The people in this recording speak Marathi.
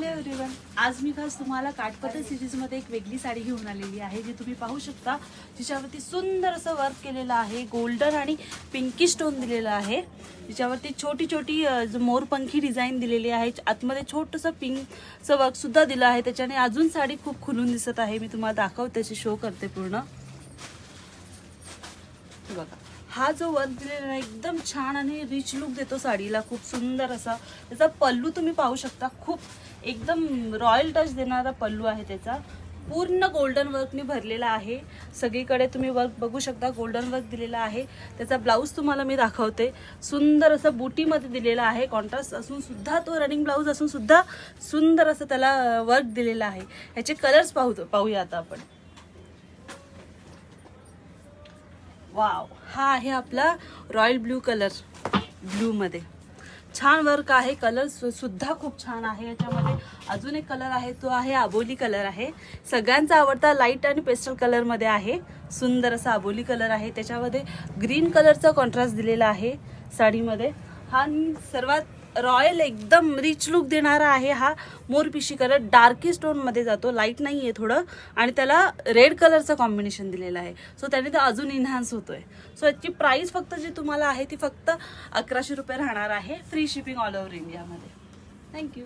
एव्हरीवन, आज मी खास तुम्हाला काठपदर सिरीज मध्ये एक वेगळी साडी घेऊन आलेली आहे, जी तुम्ही पाहू शकता. जिच्यावरती सुंदर असं वर्क केलेलं आहे. गोल्डन आणि पिंकी स्टोन दिलेला आहे. जिच्यावरती छोटी छोटी मोरपंखी डिझाईन दिलेली आहे. आतमध्ये छोटंसं पिंकचं वर्क सुद्धा दिलं आहे. त्याच्याने अजून साडी खूप खुलून दिसत आहे. मी तुम्हाला दाखवते, त्याची शो करते पूर्ण. बघा, हा जो वर्क दिलेला आहे एकदम छान आणि रिच लुक देतो साडीला. खूप सुंदर असा त्याचा पल्लू तुम्ही पाहू शकता. खूप एकदम रॉयल टच देणारा पल्लू आहे त्याचा. पूर्ण गोल्डन वर्कने भरलेला आहे. सगळीकडे तुम्ही वर्क बघू शकता, गोल्डन वर्क दिलेला आहे. त्याचा ब्लाऊज तुम्हाला मी दाखवते. सुंदर असं बुटीमध्ये दिलेला आहे. कॉन्ट्रास्ट असून सुद्धा, तो रनिंग ब्लाऊज असून सुद्धा सुंदर असं त्याला वर्क दिलेला आहे. ह्याचे कलर्स पाहूया आता आपण. वाव, हा आहे आपला रॉयल ब्ल्यू कलर. ब्ल्यू मध्ये छान वर्क आहे. कलर सुद्धा खूप छान आहे. याच्यामध्ये अजून एक कलर आहे, तो आहे आबोली कलर आहे. सगळ्यांचा आवडता लाईट आणि पेस्टल कलर मध्ये आहे. सुंदर असा आबोली कलर आहे. त्याच्यामध्ये ग्रीन कलरचा कॉन्ट्रास्ट दिलेला आहे साडीमध्ये. हा सर्वात रॉयल एकदम रिच लुक देणारा आहे. हा मोरपिशी कलर डार्की स्टोन मध्ये जातो, लाईट नाहीये थोडं, आणि त्याला रेड कलरचं कॉम्बिनेशन दिलेलं आहे. सो त्याने तो अजून इन्हान्स होतोय. सो याची प्राइस फक्त जी तुम्हाला आहे ती फक्त 1100 रुपये राहणार आहे. फ्री शिपिंग ऑल ओव्हर इंडियामध्ये. थँक्यू.